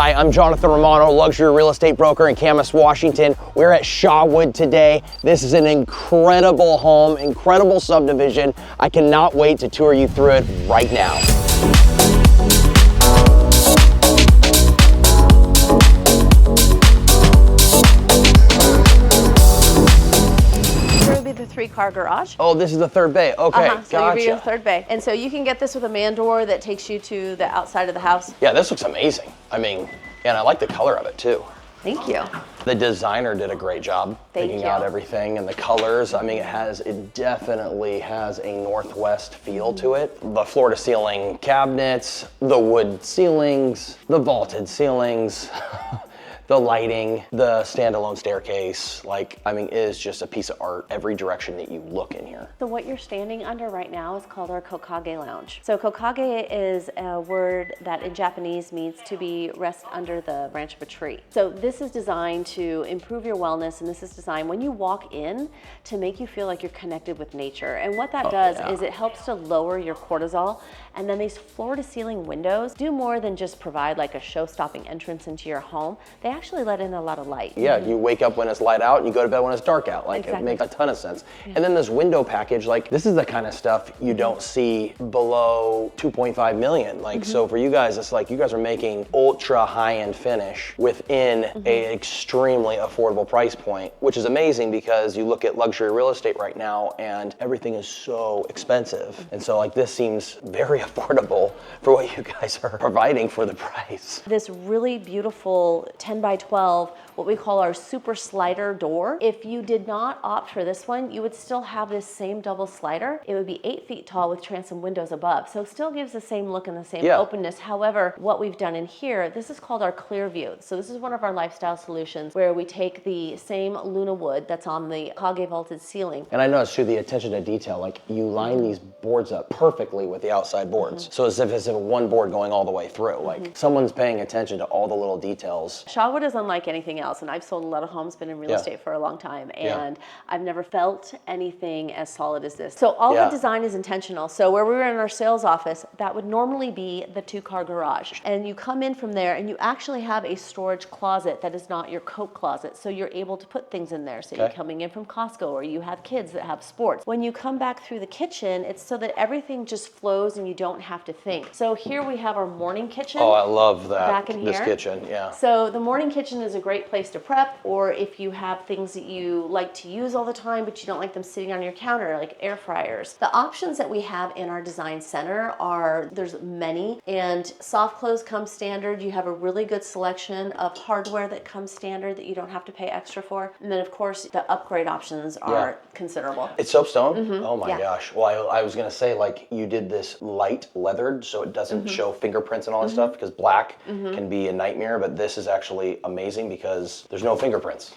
Hi, I'm Jonathan Romano, luxury real estate broker in Camas, Washington. We're at Shawood today. This is an incredible home, incredible subdivision. I cannot wait to tour you through it right now. The 3-car garage. Oh, this is the third bay. Okay, So gotcha. you'll be your third bay. And so you can get this with a man door that takes you to the outside of the house. Yeah, this looks amazing. I mean, and I like the color of it too. Thank you. The designer did a great job picking out everything and the colors. I mean, it definitely has a Northwest feel to it. The floor to ceiling cabinets, the wood ceilings, the vaulted ceilings, the lighting, the standalone staircase, it is just a piece of art every direction that you look in here. So what you're standing under right now is called our kokage lounge. So kokage is a word that in Japanese means to be rest under the branch of a tree. So this is designed to improve your wellness, and this is designed when you walk in to make you feel like you're connected with nature. And what that does is it helps to lower your cortisol. And then these floor to ceiling windows do more than just provide like a show-stopping entrance into your home. They actually let in a lot of light. Yeah, you wake up when it's light out and you go to bed when it's dark out. It makes a ton of sense. Yeah. And then this window package, this is the kind of stuff you don't see below 2.5 million. So for you guys, it's like you guys are making ultra high-end finish within a extremely affordable price point, which is amazing because you look at luxury real estate right now and everything is so expensive. And so this seems very affordable for what you guys are providing for the price. This really beautiful 10 by 12, what we call our super slider door. If you did not opt for this one, you would still have this same double slider. It would be 8 feet tall with transom windows above. So it still gives the same look and the same openness. However, what we've done in here, this is called our clear view. So this is one of our lifestyle solutions where we take the same Luna wood that's on the kokage vaulted ceiling. And I noticed too, the attention to detail, you line these boards up perfectly with the outside boards. So as if it's one board going all the way through, someone's paying attention to all the little details. Shawood is unlike anything else, and I've sold a lot of homes, been in real estate for a long time, and I've never felt anything as solid as this. So all the design is intentional. So where we were in our sales office, that would normally be the 2-car garage. And you come in from there and you actually have a storage closet that is not your coat closet. So you're able to put things in there. So you're coming in from Costco or you have kids that have sports. When you come back through the kitchen, it's so that everything just flows and you don't have to think. So here we have our morning kitchen. Oh, I love that. Back in here. This kitchen, yeah. So the morning kitchen is a great place to prep, or if you have things that you like to use all the time but you don't like them sitting on your counter, like air fryers. The options that we have in our design center there's many, and soft close comes standard. You have a really good selection of hardware that comes standard that you don't have to pay extra for. And then of course the upgrade options are considerable. It's soapstone? Oh my gosh. Well, I was gonna say you did this light leathered so it doesn't show fingerprints and all that stuff, because black can be a nightmare, but this is actually amazing because there's no fingerprints.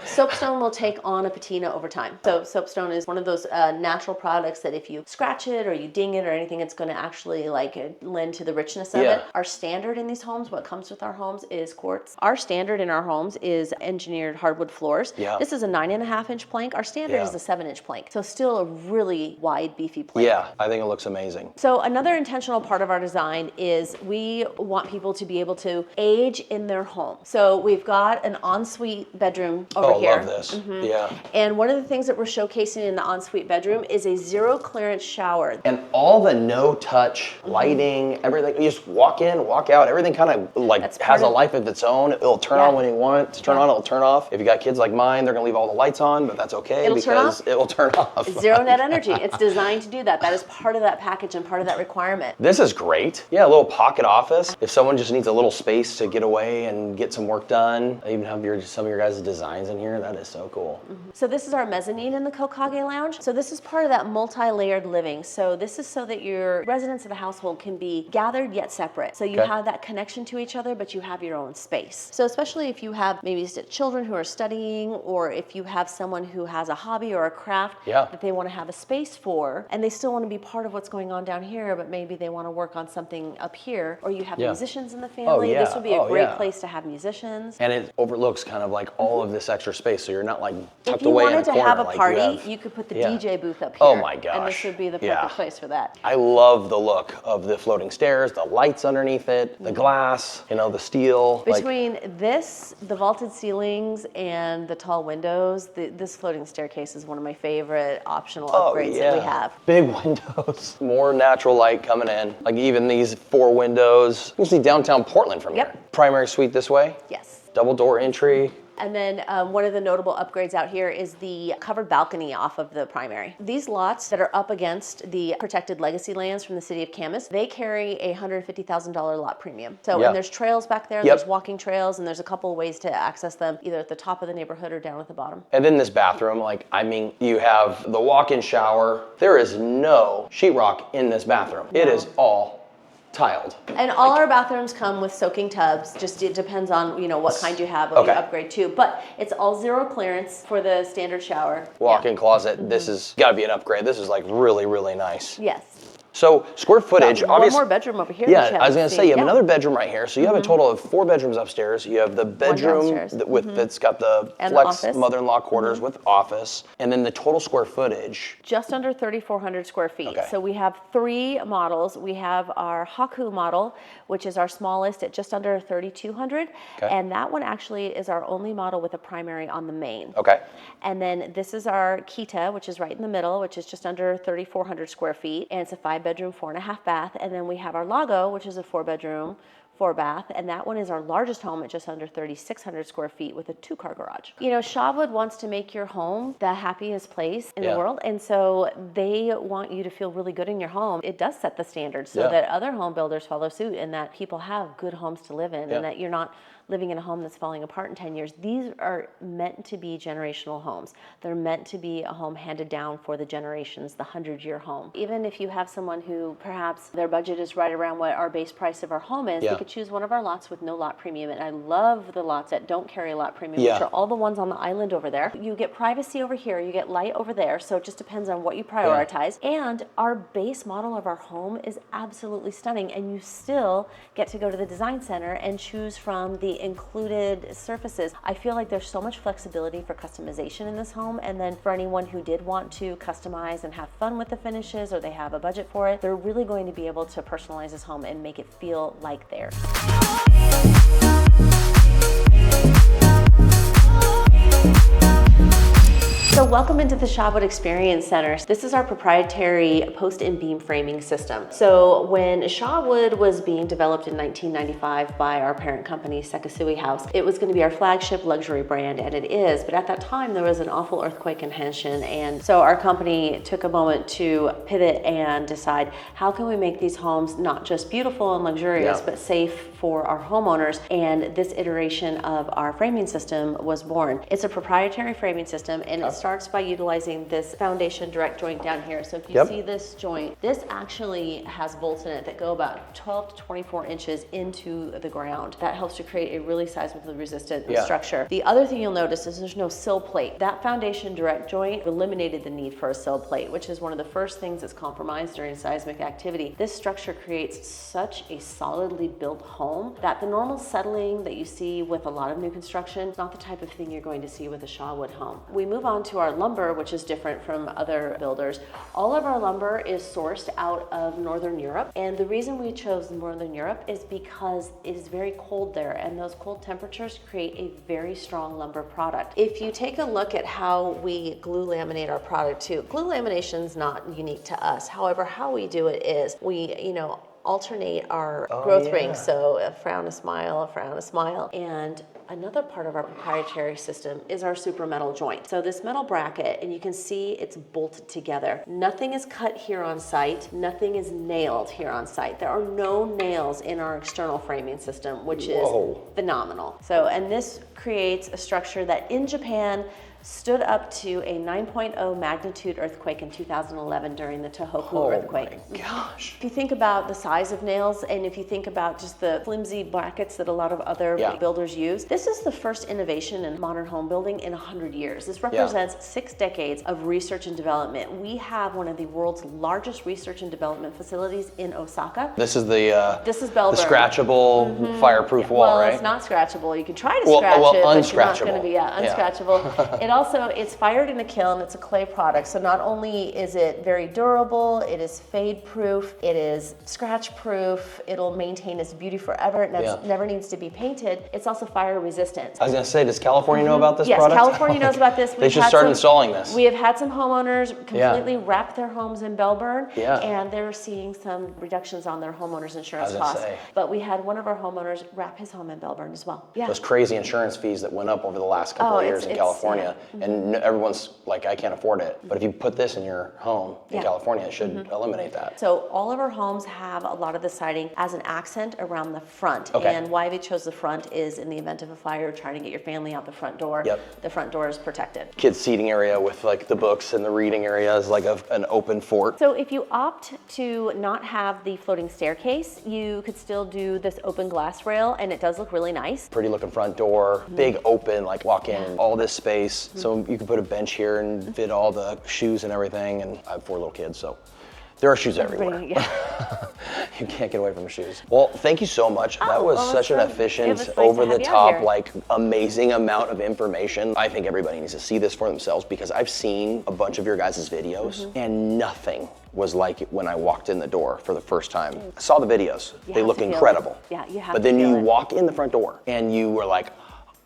Soapstone will take on a patina over time. So soapstone is one of those natural products that if you scratch it or you ding it or anything, it's going to actually lend to the richness of it. Our standard in these homes, what comes with our homes, is quartz. Our standard in our homes is engineered hardwood floors. This is a 9.5-inch plank. Our standard is a 7-inch plank. So still a really wide, beefy plank. Yeah, I think it looks amazing. So another intentional part of our design is we want people to be able to age in their home. So we've got an ensuite bedroom over here. Oh, love this. Yeah. And one of the things that we're showcasing in the ensuite bedroom is a 0 clearance shower. And all the no-touch lighting, everything, you just walk in, walk out, everything kind of has a life of its own. It'll turn on when you want it to turn on, it'll turn off. If you got kids like mine, they're gonna leave all the lights on, but that's okay because it will turn off. Zero net energy. It's designed to do that. That is part of that package and part of that requirement. This is great. Yeah, a little pocket office. If someone just needs a little space to get away and get some work done, even have some of your guys' designs in here, that is so cool. So this is our mezzanine in the kokage lounge. So this is part of that multi-layered living. So this is so that your residents of the household can be gathered yet separate. So you have that connection to each other, but you have your own space. So especially if you have maybe children who are studying, or if you have someone who has a hobby or a craft that they want to have a space for, and they still want to be part of what's going on down here, but maybe they want to work on something up here, or you have musicians in the family, this would be a great place to have musicians. And it overlooks kind of like all of this extra space, so you're not like tucked If you away in a wanted to corner. have a like party, you could put the DJ booth up here. Oh my gosh. And this would be the perfect place for that. I love the look of the floating stairs, the lights underneath it, the glass, you know, the steel. Between this, the vaulted ceilings, and the tall windows, this floating staircase is one of my favorite optional upgrades that we have. Big windows, more natural light coming in. Like even these 4 windows. You can see downtown Portland from here. Primary suite this way. Yes. Double door entry. And then one of the notable upgrades out here is the covered balcony off of the primary. These lots that are up against the protected legacy lands from the city of Camas, they carry a $150,000 lot premium. So and there's trails back there, there's walking trails, and there's a couple of ways to access them, either at the top of the neighborhood or down at the bottom. And then this bathroom, like, I mean, you have the walk-in shower. There is no sheetrock in this bathroom. It is all tiled. And all our bathrooms come with soaking tubs. Just it depends on, you know, what kind you have, what you upgrade to. But it's all zero clearance for the standard shower. Walk-in closet. This has got to be an upgrade. This is like really, really nice. Yes. So square footage, one more bedroom over here. Yeah, I was going to say, you have another bedroom right here. So you have a total of 4 bedrooms upstairs. You have the bedroom that's got the flex mother-in-law quarters with office. And then the total square footage. Just under 3,400 square feet. Okay. So we have 3 models. We have our Haku model, which is our smallest at just under 3,200. Okay. And that one actually is our only model with a primary on the main. Okay. And then this is our Kita, which is right in the middle, which is just under 3,400 square feet. And it's a 5-bedroom, 4.5 bath. And then we have our Lago, which is a 4-bedroom, 4-bath, and that one is our largest home at just under 3,600 square feet with a 2-car garage. You know, Shawood wants to make your home the happiest place in the world, and so they want you to feel really good in your home. It does set the standard so that other home builders follow suit and that people have good homes to live in and that you're not living in a home that's falling apart in 10 years. These are meant to be generational homes. They're meant to be a home handed down for the generations, the 100-year home. Even if you have someone who perhaps their budget is right around what our base price of our home is, they could choose one of our lots with no lot premium. And I love the lots that don't carry a lot premium, which are all the ones on the island over there. You get privacy over here, you get light over there, so it just depends on what you prioritize. And our base model of our home is absolutely stunning, and you still get to go to the design center and choose from the included surfaces. I feel like there's so much flexibility for customization in this home, and then for anyone who did want to customize and have fun with the finishes, or they have a budget for it, they're really going to be able to personalize this home and make it feel like theirs. So welcome into the Shawood Experience Center. This is our proprietary post and beam framing system. So when Shawood was being developed in 1995 by our parent company, Sekisui House, it was going to be our flagship luxury brand, and it is. But at that time, there was an awful earthquake in Hanshin, and so our company took a moment to pivot and decide, how can we make these homes not just beautiful and luxurious, but safe for our homeowners? And this iteration of our framing system was born. It's a proprietary framing system, and it starts by utilizing this foundation direct joint down here. So if you see this joint, this actually has bolts in it that go about 12 to 24 inches into the ground. That helps to create a really seismically resistant structure. The other thing you'll notice is there's no sill plate. That foundation direct joint eliminated the need for a sill plate, which is one of the first things that's compromised during seismic activity. This structure creates such a solidly built home that the normal settling that you see with a lot of new construction is not the type of thing you're going to see with a Shawood home. We move on to our lumber, which is different from other builders. All of our lumber is sourced out of Northern Europe, and the reason we chose Northern Europe is because it is very cold there, and those cold temperatures create a very strong lumber product. If you take a look at how we glue laminate our product too, glue lamination is not unique to us. However, how we do it is we, alternate our growth rings. So a frown, a smile. And another part of our proprietary system is our super metal joint. So this metal bracket, and you can see it's bolted together. Nothing is cut here on site. Nothing is nailed here on site. There are no nails in our external framing system, which is phenomenal. So, and this creates a structure that in Japan, stood up to a 9.0 magnitude earthquake in 2011 during the Tohoku earthquake. Oh my gosh. If you think about the size of nails, and if you think about just the flimsy brackets that a lot of other builders use, this is the first innovation in modern home building in 100 years. This represents 6 decades of research and development. We have one of the world's largest research and development facilities in Osaka. This is the this is Bellburn. The scratchable fireproof wall, right? Well, it's not scratchable. You can try to scratch it, but you're not going to be unscratchable. It's fired in a kiln. It's a clay product. So not only is it very durable, it is fade proof, it is scratch proof, it'll maintain its beauty forever. It never needs to be painted. It's also fire resistant. I was going to say, does California know about this product? Yes, California knows about this. They should start installing this. We have had some homeowners completely wrap their homes in Bellburn, and they're seeing some reductions on their homeowners insurance costs. But we had one of our homeowners wrap his home in Bellburn as well. Yeah. Those crazy insurance fees that went up over the last couple of years in California, and everyone's like, I can't afford it. But if you put this in your home in California, it should eliminate that. So all of our homes have a lot of the siding as an accent around the front. And why we chose the front is in the event of a fire, trying to get your family out the front door. The front door is protected. Kids' seating area with like the books and the reading area is like an open fort. So if you opt to not have the floating staircase, you could still do this open glass rail, and it does look really nice. Pretty looking front door, big open, like walk in, all this space. So you can put a bench here and fit all the shoes and everything. And I have 4 little kids, so there are shoes everywhere. You can't get away from the shoes. Well, thank you so much. That was such an efficient, over-the-top, like amazing amount of information. I think everybody needs to see this for themselves, because I've seen a bunch of your guys' videos and nothing was like it when I walked in the door for the first time. I saw the videos. They look incredible. Yeah, you have But then you walk in the front door and you were like,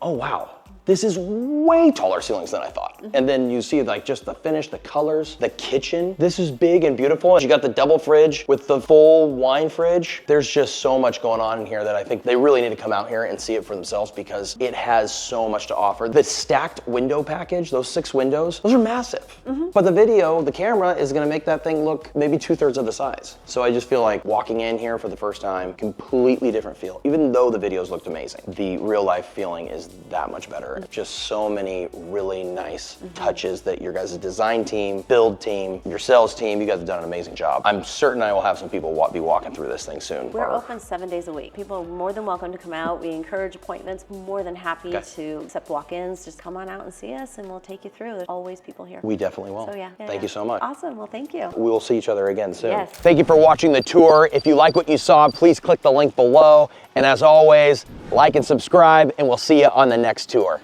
oh wow, this is way taller ceilings than I thought. And then you see like just the finish, the colors, the kitchen. This is big and beautiful. You got the double fridge with the full wine fridge. There's just so much going on in here that I think they really need to come out here and see it for themselves, because it has so much to offer. The stacked window package, those 6 windows, those are massive. But the video, the camera is gonna make that thing look maybe 2/3 of the size. So I just feel like walking in here for the first time, completely different feel. Even though the videos looked amazing, the real life feeling is that much better. Just so many really nice touches that your guys' design team, build team, your sales team, you guys have done an amazing job. I'm certain I will have some people be walking through this thing soon. We're open 7 days a week. People are more than welcome to come out. We encourage appointments, more than happy to accept walk-ins. Just come on out and see us and we'll take you through. There's always people here. We definitely will. So thank you so much. Awesome, well thank you. We will see each other again soon. Yes. Thank you for watching the tour. If you like what you saw, please click the link below. And as always, like and subscribe, and we'll see you on the next tour.